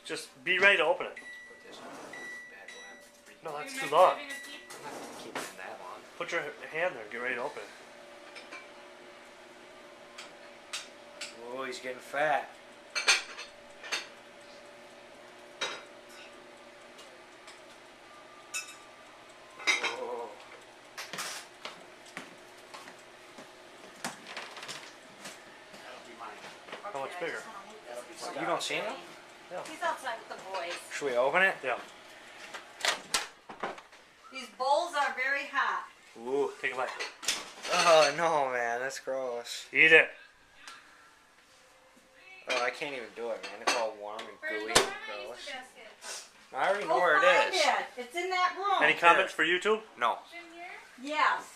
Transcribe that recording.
Just be ready to open it. Put this on the bad boy. No, that's too long. I'm not going to keep it in that long. Put your hand there and get ready to open it. Oh, he's getting fat. Oh. How much bigger? You don't see him? Yeah. He's outside with the boys. Should we open it? Yeah. These bowls are very hot. Ooh. Take a bite. Oh, no, man. That's gross. Eat it. Oh, I can't even do it, man. It's all warm and gooey and gross. Basket. I already know where Find it is. It's in that room. Any comments for YouTube? No. In here? Yes.